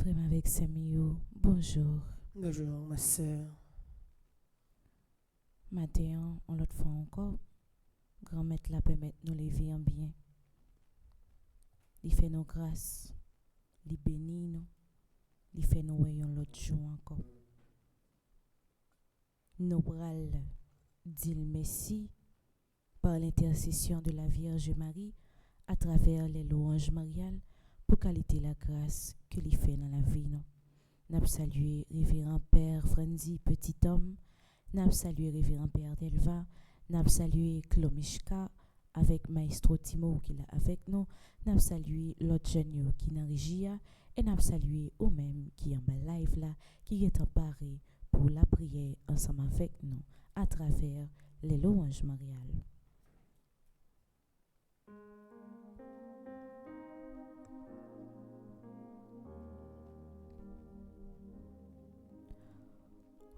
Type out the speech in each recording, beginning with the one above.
Frère avec Samuel, bonjour. Bonjour, ma sœur. Matin, on l'autre fois encore, grand maître la permet nous lever en bien. Il fait nos grâces, il bénit nous, il fait nous voyons l'autre jour encore. Nous bral dit le Messie par l'intercession de la Vierge Marie à travers les louanges mariales pour qualité la grâce que lui fait dans la vie nous. N'a salué révérend Père Franzi petit homme, n'a salué révérend Père Delva, n'a salué Klomishka avec Maestro Timo qui est avec nous, n'a salué l'autre jeune qui n'a régia et n'a salué au même qui est en bas live là qui est emparé pour la prière ensemble avec nous à travers les louanges mariales.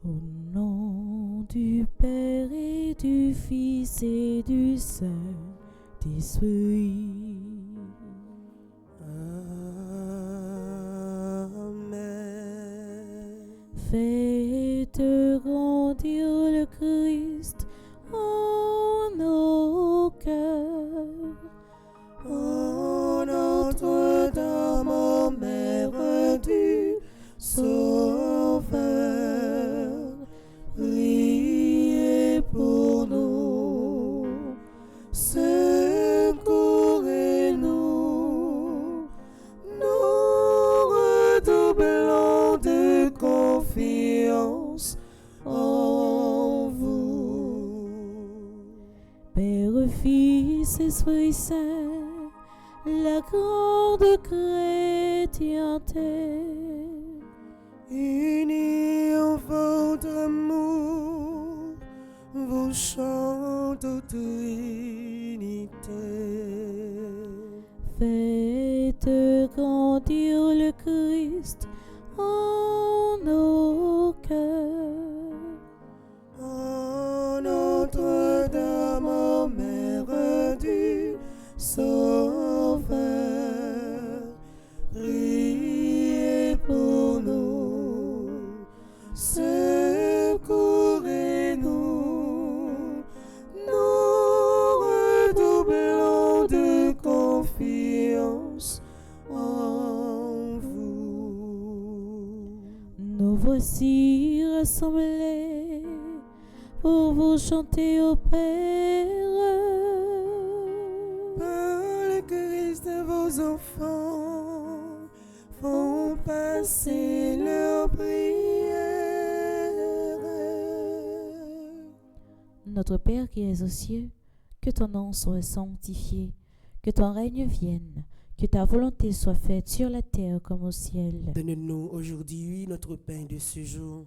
Au nom du Père et du Fils et du Saint-Esprit. Amen. Faites grandir le Christ en nos cœurs. Ô Notre-Dame, ô Mère du Sauveur, priez pour nous, secourez-nous, nous redoublons de confiance en vous. Père, Fils, Esprit Saint, la grande chrétienté. Unis en votre amour, vous chantez Trinité. Faites grandir le Christ en nos cœurs. Ô Notre-Dame, ô Mère du Sauveur, priez pour nous, secourez-nous, nous redoublons de confiance en vous. Nous voici rassemblés pour vous chanter au Père. Par le Christ, vos enfants font passer leurs prières. Notre Père qui es aux cieux, que ton nom soit sanctifié, que ton règne vienne, que ta volonté soit faite sur la terre comme au ciel. Donne-nous aujourd'hui notre pain de ce jour.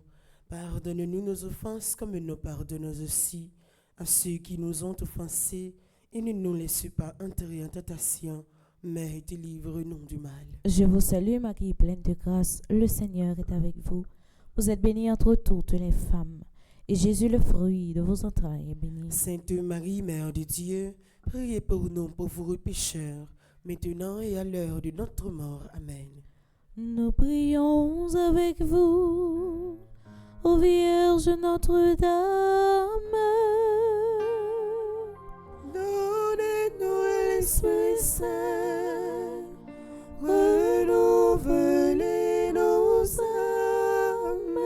Pardonne-nous nos offenses comme nous pardonnons aussi à ceux qui nous ont offensés. Et ne nous laisse pas entrer en tentation, mais délivre-nous du mal. Je vous salue Marie, pleine de grâce, le Seigneur est avec vous. Vous êtes bénie entre toutes les femmes, et Jésus, le fruit de vos entrailles, est béni. Sainte Marie, Mère de Dieu, priez pour nous pauvres pécheurs, maintenant et à l'heure de notre mort. Amen. Nous prions avec vous, ô Vierge Notre-Dame. Donnez-nous l'Esprit Saint, renouvelez nos âmes.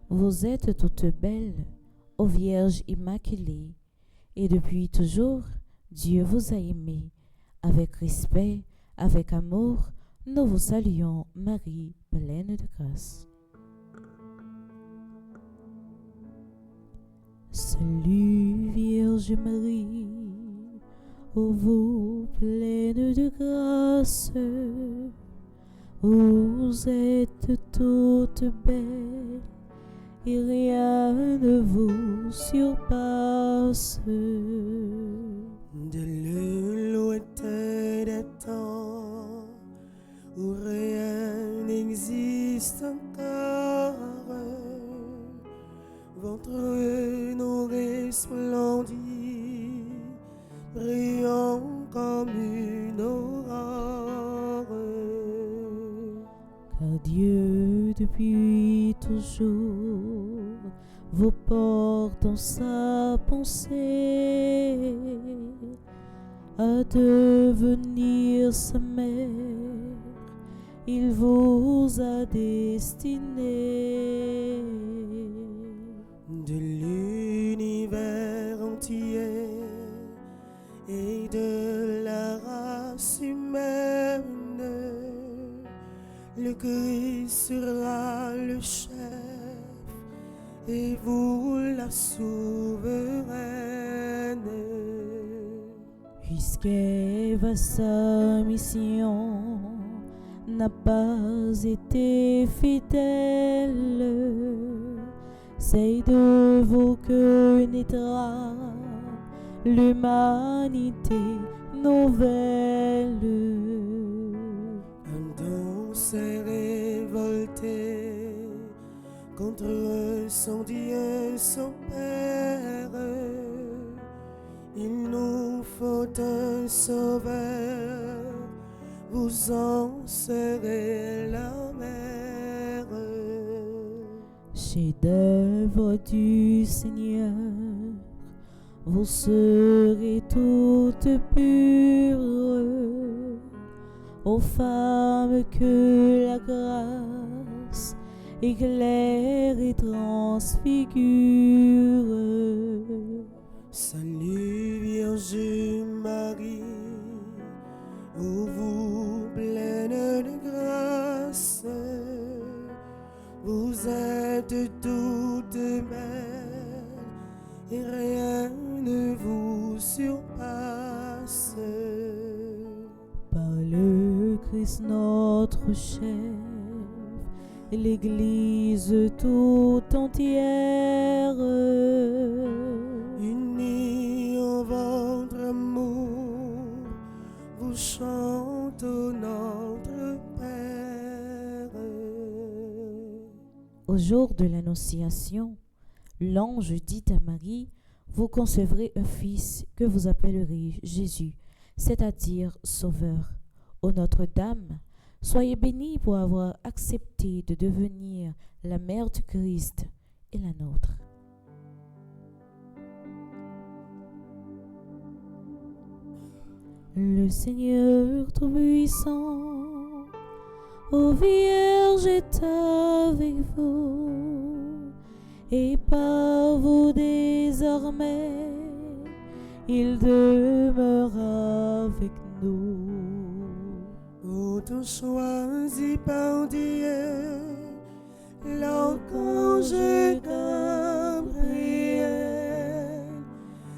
Vous êtes toutes belles, ô Vierge Immaculée, et depuis toujours, Dieu vous a aimé. Avec respect, avec amour, nous vous saluons, Marie, pleine de grâce. Salut Vierge Marie, ô vous pleine de grâce, vous êtes toute belle et rien ne vous surpasse. De le lointain des temps où rien n'existe encore, votre nous resplendit, brillant comme une aurore. Dieu depuis toujours vous porte dans sa pensée à devenir sa mère. Il vous a destiné de l'univers entier et de la race humaine. Le Christ sera le chef et vous la souveraine. Puisqu'Ève sa mission n'a pas été fidèle, c'est de vous que naîtra l'humanité nouvelle. Adam s'est révolté contre son Dieu, son Père. Il nous faut un sauveur, vous en serez la mère. Chef-d'œuvre du Seigneur, vous serez toutes pures, ô femmes que la grâce éclaire et transfigure. Salut Vierge Marie, ô vous pleine de grâce, vous êtes toute belle et rien ne vous surpasse. Par le Christ notre chef, l'Église tout entière, unis en votre amour, vous chantons notre Père. au jour de l'Annonciation, l'ange dit à Marie, vous concevrez un fils que vous appellerez Jésus, c'est-à-dire Sauveur. Ô Notre-Dame, soyez bénie pour avoir accepté de devenir la mère du Christ et la nôtre. Le Seigneur Tout-Puissant, ô Vierge est avec vous, et par vous désormais, il demeure avec nous. Autant choisi par Dieu, l'archange Gabriel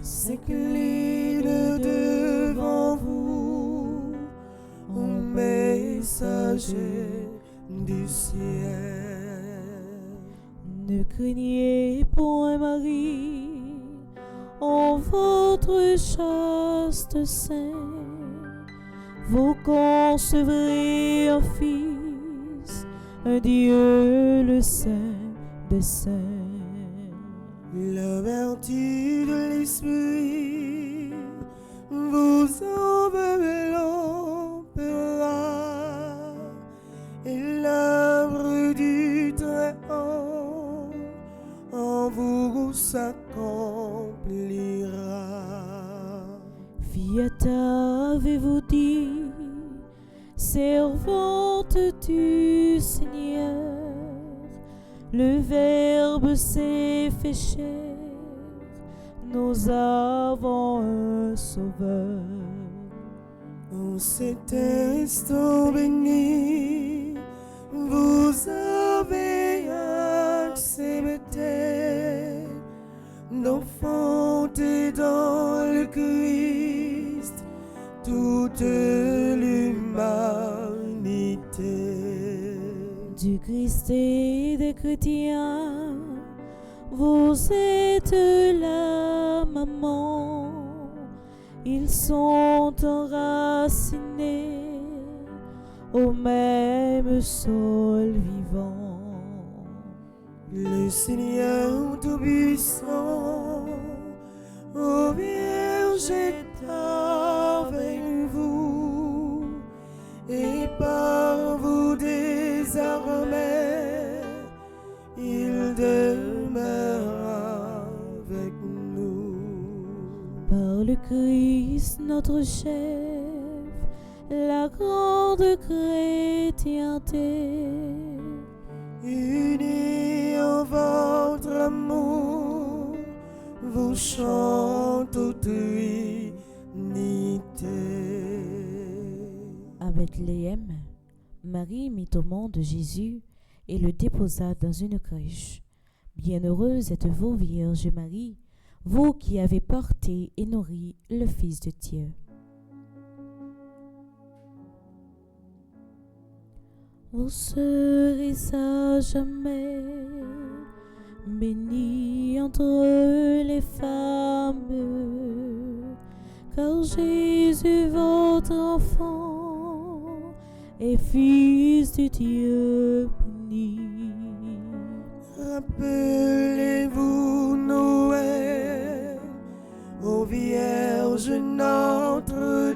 s'incline devant vous, ô messager du ciel. Ne craignez point Marie, en votre chaste sein, vous concevrez un fils, un Dieu le Saint des Saints. La vertu de l'Esprit vous enveloppera, et l'œuvre du Très-Haut en vous s'accomplira. Fiat avez-vous dit, servante du Seigneur, le Verbe s'est fait chair, nous avons un Sauveur. En cet instant béni, vous avez accepté d'enfanter dans le Christ toute l'humanité. Du Christ et des chrétiens, vous êtes la maman, ils sont enracinés au même sol vivant. Le Seigneur Tout-Puissant, ô Vierge est avec vous, et par vous désormais par le Christ notre chef, la grande chrétienté. Unis en votre amour, vous chantez toute unité. À Bethléem, Marie mit au monde Jésus et le déposa dans une crèche. Bienheureuse êtes-vous, Vierge Marie, vous qui avez porté et nourri le Fils de Dieu. Vous serez à jamais bénie entre les femmes, car Jésus, votre enfant, est Fils du Dieu béni. Rappelez-vous Noël, ô Vierge Notre-Dame,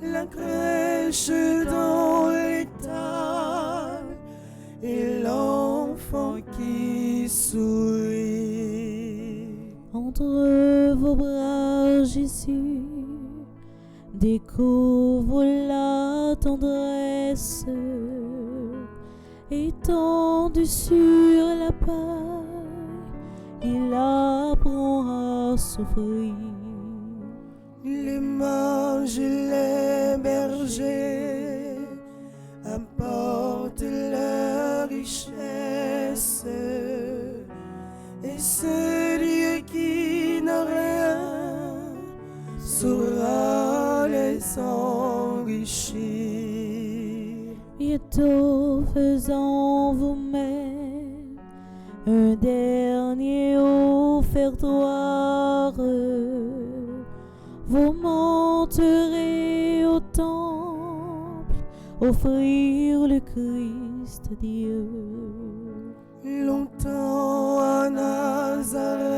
la crèche dans l'étable et l'enfant qui sourit. Entre vos bras, Jésus, découvre la tendresse, étendu sur la paille, il apprend à souffrir. Les mages et les bergers apportent leur richesse, et ce Dieu qui n'a rien saura les enrichir. Bientôt faisant vous-même un dernier offertoire, vous monterez au temple, offrir le Christ Dieu. Longtemps à Nazareth,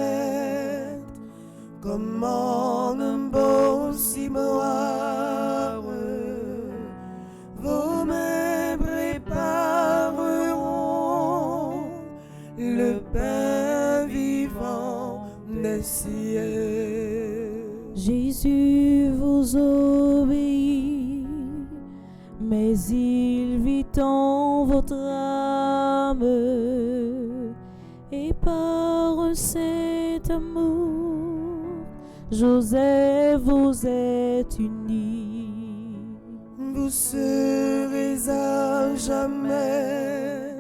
comme en un beau ciboire, vos mains prépareront le pain vivant des cieux. Jésus vous obéit, mais il vit en votre âme, et par un saint amour, Joseph vous êtes unis. Vous serez à jamais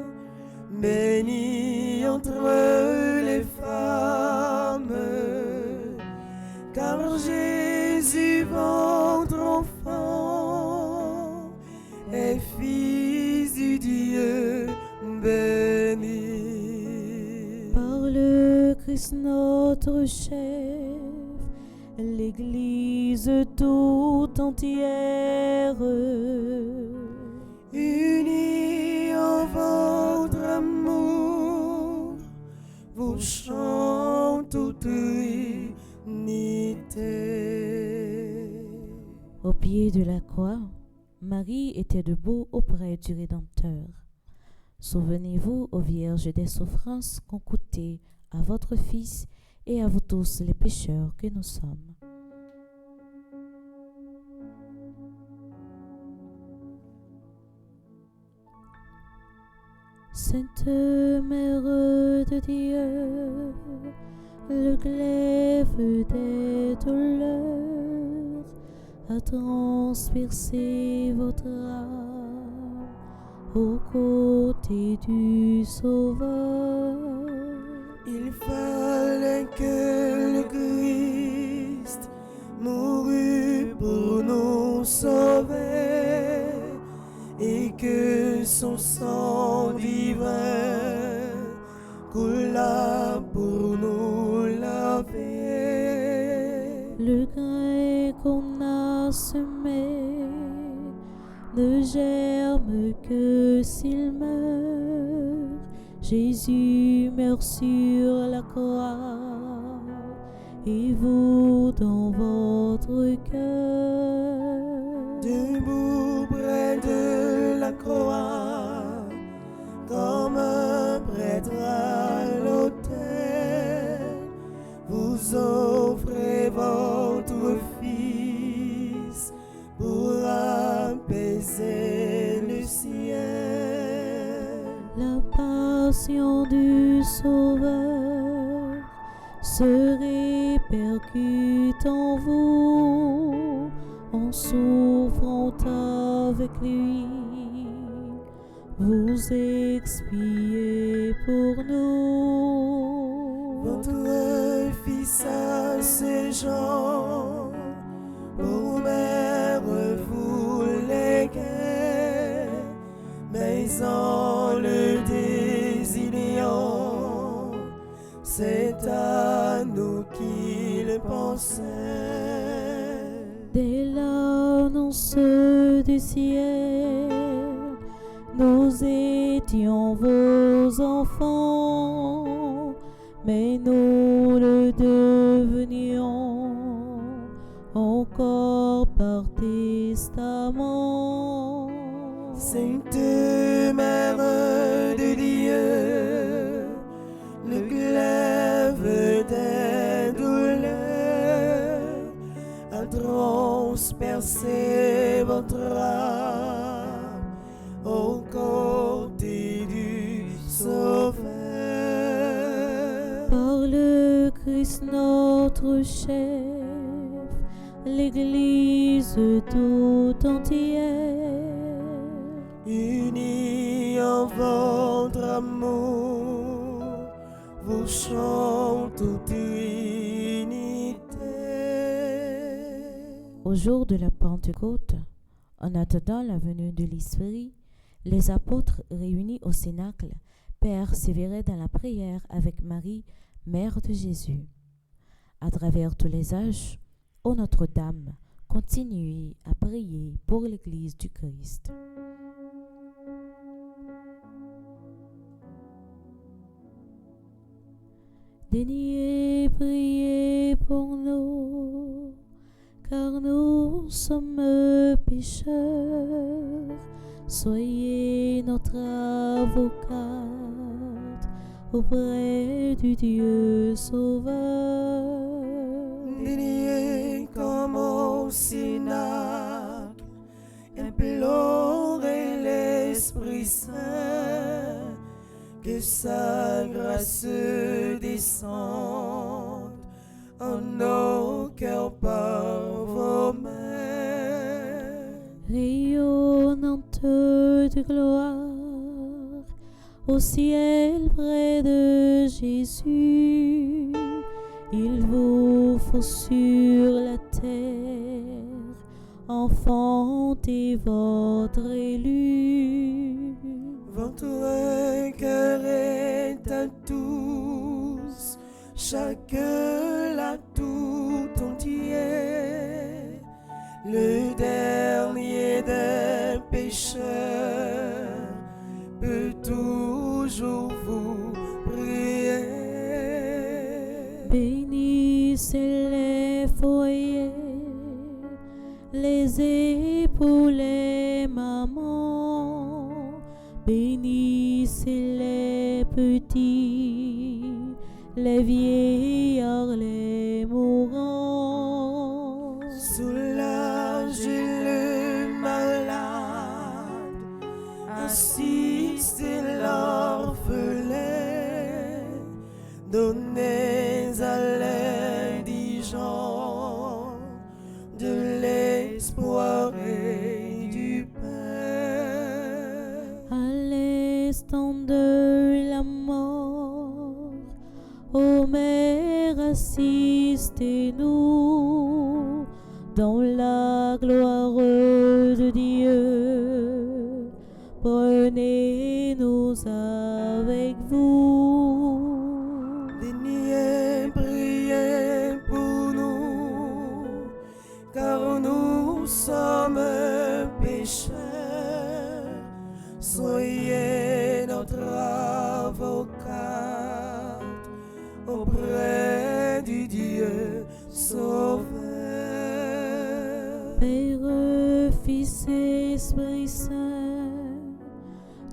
bénie entre les femmes, car Jésus, votre enfant, est Fils du Dieu béni. Par le Christ notre chef, l'Église tout entière, Unis en votre amour, vous chantez toute unité. au pied de la croix, Marie était debout auprès du Rédempteur. Souvenez-vous, ô Vierge, des souffrances qu'ont coûtées à votre Fils et à vous tous les pécheurs que nous sommes. Sainte Mère de Dieu, le glaive des douleurs a transpercé votre âme aux côtés du Sauveur. Il fallait que le Christ mourût pour nous sauver et que son sang divin coula pour nous laver. Le grain qu'on a semé ne germe que s'il meurt. Jésus meurt sur la croix et vous dans votre cœur. Debout près de la croix, comme un prêtre à l'autel, vous offrez votre Fils pour apaiser le ciel. La passion du Sauveur se répercute en vous, en souffrant avec lui. Vous expiez pour nous. Votre Fils à ses gens, pour mère vous léguez, mais en le désiliant, c'est à nous qu'il pensait. Dès l'annonce du ciel, nous étions vos enfants, mais nous le devenions encore par testament. Sainte Mère de Dieu, le glaive des douleurs a transpercé votre âme au côté du Sauveur. Par le Christ notre chef, l'Église tout entière, unis en votre amour, vous chantez toute unité. au jour de la Pentecôte, en attendant la venue de l'Esprit, les apôtres réunis au Cénacle persévéraient dans la prière avec Marie, mère de Jésus. À travers tous les âges, ô Notre-Dame, continuez à prier pour l'Église du Christ. Daignez prier pour nous, car nous sommes pécheurs. Soyez notre avocate auprès du Dieu Sauveur. Daignez comme au Cénacle, implorer l'Esprit Saint, que sa grâce descende en nos cœurs par vos mains. Rayonnante de gloire, au ciel près de Jésus, il vous faut sur la terre enfanter votre élu. Votre cœur est à tous, chacun l'a tout entier, le dernier des pécheurs peut toujours vous prier. Bénissez les foyers, les époux, les mamans, bénissez les petits, les vieillards, les mourants. Soulagez le malade, assistez l'orphelin, donnez à l'indigent de l'espoir et du pain. À l'instant de la mort, ô Mère, assistez-nous dans la gloire de Dieu. Prenez-nous avec vous. Daignez prier pour nous, car nous sommes pécheurs. Soyez notre avocate auprès du Dieu Sauveur. Père, Fils, Esprit Saint,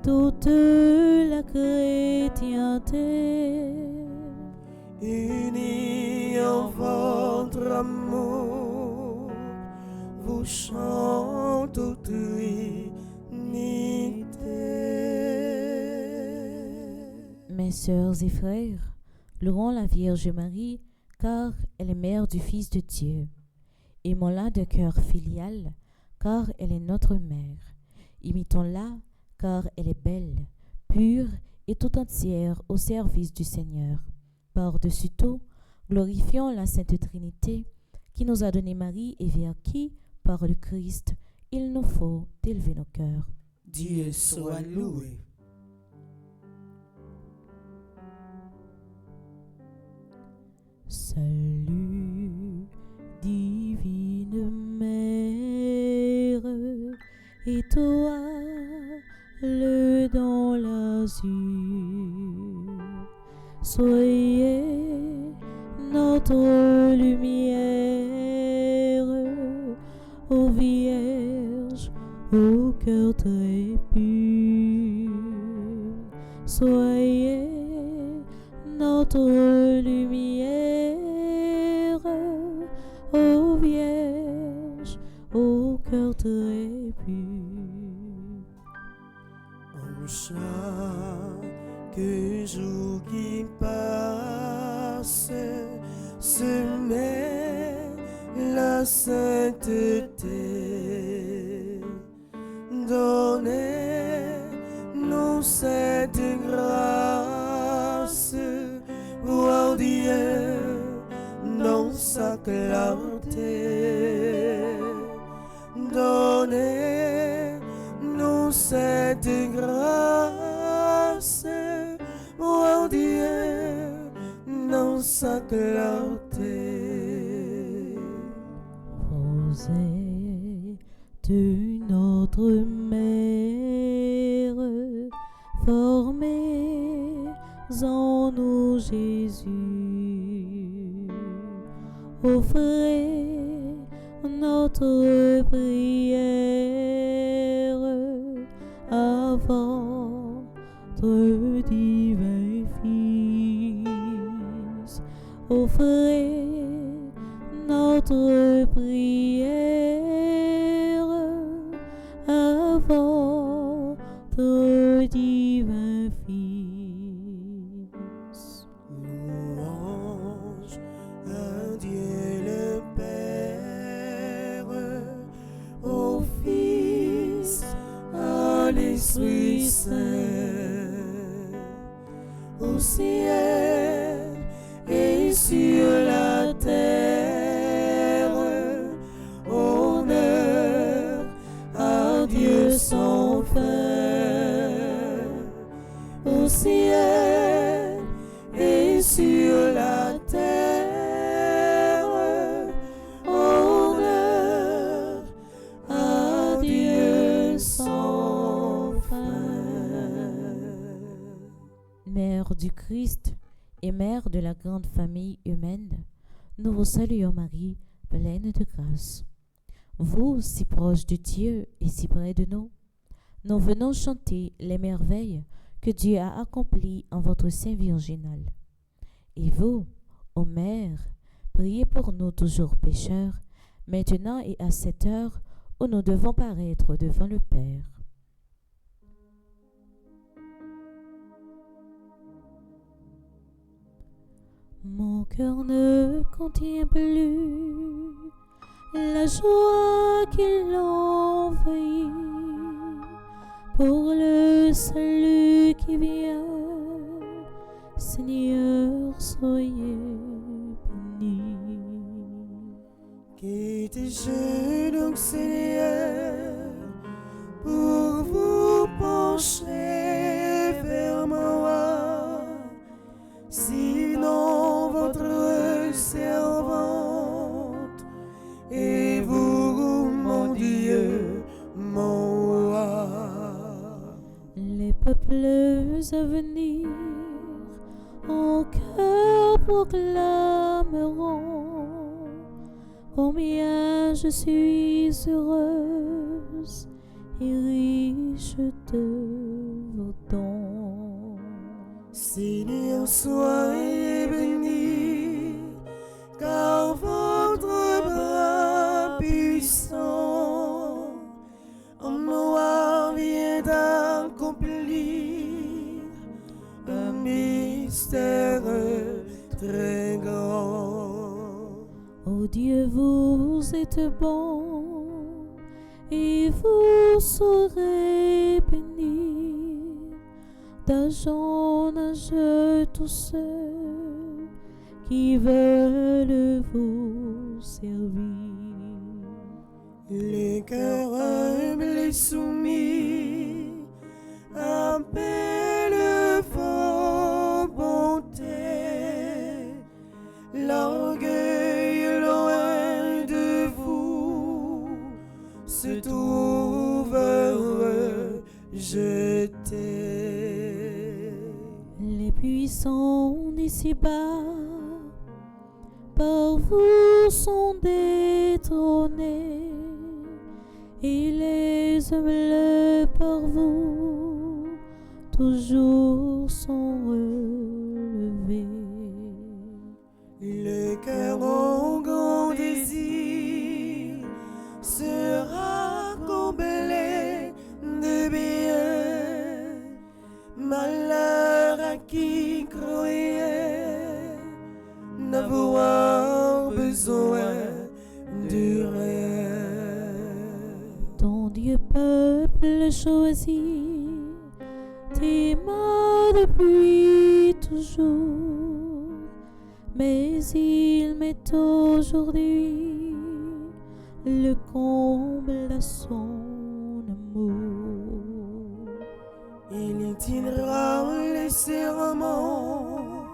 toute la chrétienté, Unis en dans votre amour, vous chante aux Trinité. Mes sœurs et frères, louons la Vierge Marie, car elle est mère du Fils de Dieu. Aimons-la de cœur filial, car elle est notre mère. Imitons-la, car elle est belle, pure et tout entière au service du Seigneur. Par-dessus tout, glorifions la Sainte Trinité, qui nous a donné Marie et vers qui, par le Christ, il nous faut élever nos cœurs. Dieu soit loué. Salut, divine Mère, étoile dans l'azur, soyez notre lumière, ô Vierge, au cœur très pur, soyez notre lumière, ô Vierge, au cœur très pur. En chaque jour qui passe, se met la sainteté. Donnez-nous cette grâce, voir Dieu dans sa clarté. Donnez-nous cette grâce, voir Dieu dans sa clarté. Vous êtes notre mère, formez en nous Jésus. Offrez notre prière à votre divin Fils. Offrez notre prière à votre divin Fils. Louange à Dieu le Père, au Fils, à l'Esprit Saint, au ciel et sur la terre. Honneur à Dieu sans fin, au ciel et sur la terre. Honneur à Dieu sans fin. Mère du Christ et mère de la grande famille humaine, nous vous saluons Marie, pleine de grâce. Vous, si proche de Dieu et si près de nous, nous venons chanter les merveilles que Dieu a accomplies en votre sein virginal. Et vous, ô Mère, priez pour nous toujours pécheurs, maintenant et à cette heure où nous devons paraître devant le Père. Mon cœur ne contient plus la joie qui l'envahit pour le salut qui vient. Seigneur, soyez béni. Quittez-je donc, Seigneur, pour vous pencher vers moi, sinon votre servante et vous, mon Dieu, mon roi. Les peuples à venir en cœur proclameront combien je suis heureuse et riche de vos dons. Seigneur, soyez béni, car Dieu, vous êtes bon, et vous saurez bénir d'âge en âge tous ceux qui veulent vous servir. Les cœurs humbles et soumis appellent vos bontés. L'orgueil loin de vous se trouve rejeté. Les puissants d'ici-bas par vous sont détrônés, et les humbles par vous toujours sont relevés. Le cœur en grand désir sera comblé de bien. Malheur à qui croyait n'avoir besoin de rien. Ton Dieu peuple choisi t'aima depuis toujours, mais il met aujourd'hui le comble à son amour. Il tiendra les serments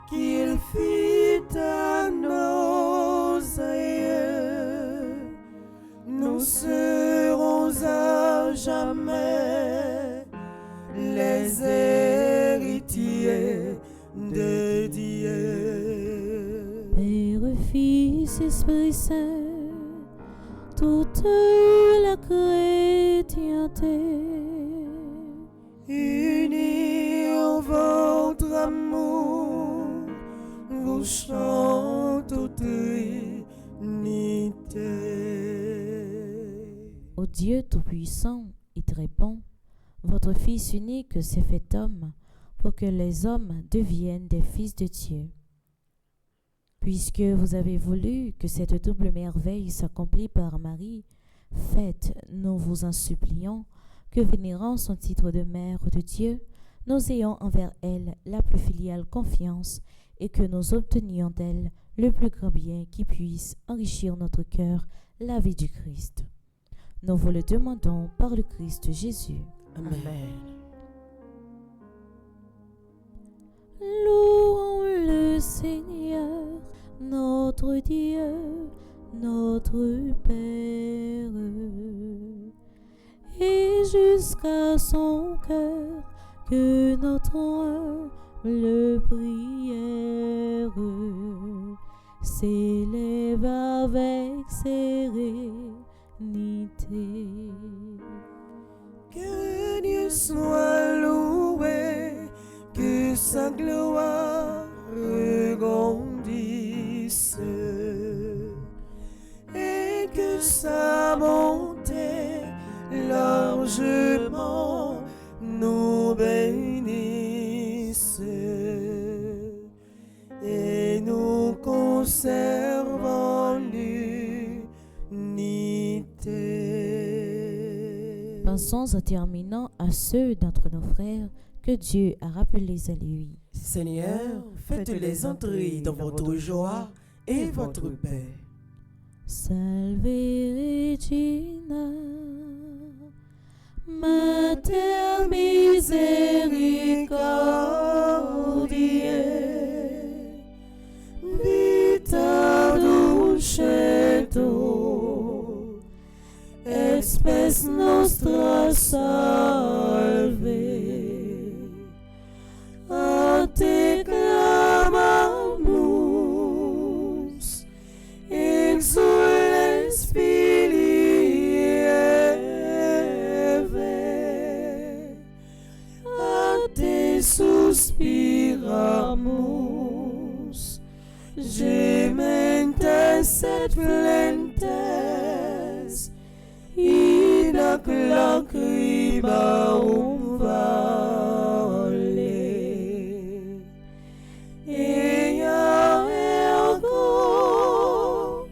qu'il fit à nos aïeux. Nous serons à jamais les héritiers de Dieu. Père, Fils, Esprit Saint, toute la chrétienté, unis en votre amour, vous chante aux Trinité. Ô Dieu Tout-Puissant et très bon, votre Fils unique s'est fait homme pour que les hommes deviennent des fils de Dieu. Puisque vous avez voulu que cette double merveille s'accomplisse par Marie, faites-nous vous en supplions que, vénérant son titre de Mère de Dieu, nous ayons envers elle la plus filiale confiance et que nous obtenions d'elle le plus grand bien qui puisse enrichir notre cœur, la vie du Christ. Nous vous le demandons par le Christ Jésus. Amen. Louons le Seigneur, notre Dieu, notre Père, et jusqu'à son cœur que notre humble prière s'élève avec sérénité. Que Dieu soit loué, que sa gloire regrandisse et que sa bonté largement nous bénisse et nous conserve en l'unité. Pensons en terminant à ceux d'entre nos frères que Dieu a rappelés à lui. Seigneur, faites-les entrer dans votre joie et votre paix. Salve Regina, Mater misericordiae, vita dulcedo, et spes nostra salve. A te clamamus, exules filii Eve, a te suspiramus, gementes et flentes, in ac lacrimarum vale. Ea ergo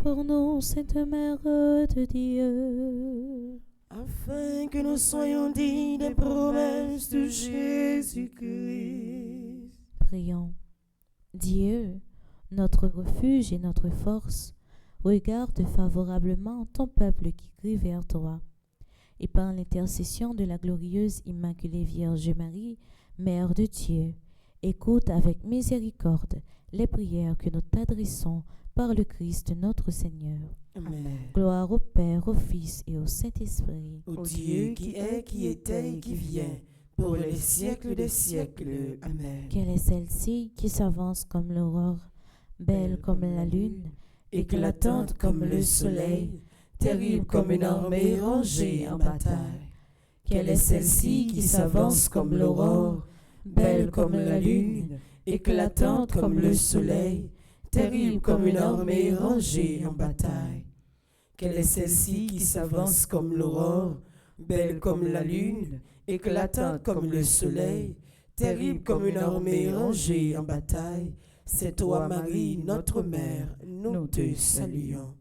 pour nous, Sainte Mère de Dieu, afin que nous soyons dignes des promesses de Jésus-Christ. prions. Dieu, notre refuge et notre force, regarde favorablement ton peuple qui crie vers toi. Et par l'intercession de la glorieuse Immaculée Vierge Marie, Mère de Dieu, écoute avec miséricorde les prières que nous t'adressons par le Christ notre Seigneur. Amen. Gloire au Père, au Fils et au Saint-Esprit. Ô Dieu qui est, qui était et qui vient, pour les siècles des siècles. Amen. Quelle est celle-ci qui s'avance comme l'aurore, belle comme la lune, Éclatante comme le soleil, terrible comme une armée rangée en bataille. Quelle est celle-ci qui s'avance comme l'aurore, belle comme la lune, éclatante comme le soleil, terrible comme une armée rangée en bataille. Quelle est celle-ci qui s'avance comme l'aurore, belle comme la lune, éclatante comme le soleil, terrible comme une armée rangée en bataille. C'est toi, Marie, notre Mère, nous te saluons.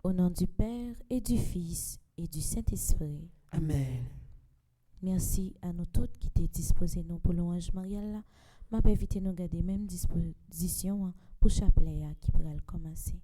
Au nom du Père et du Fils et du Saint-Esprit. Amen. Merci à nous toutes qui étaient disposées nous pour l'Ange Marial. M'a invité nous garder même disposition pour chapelet qui pourra le commencer.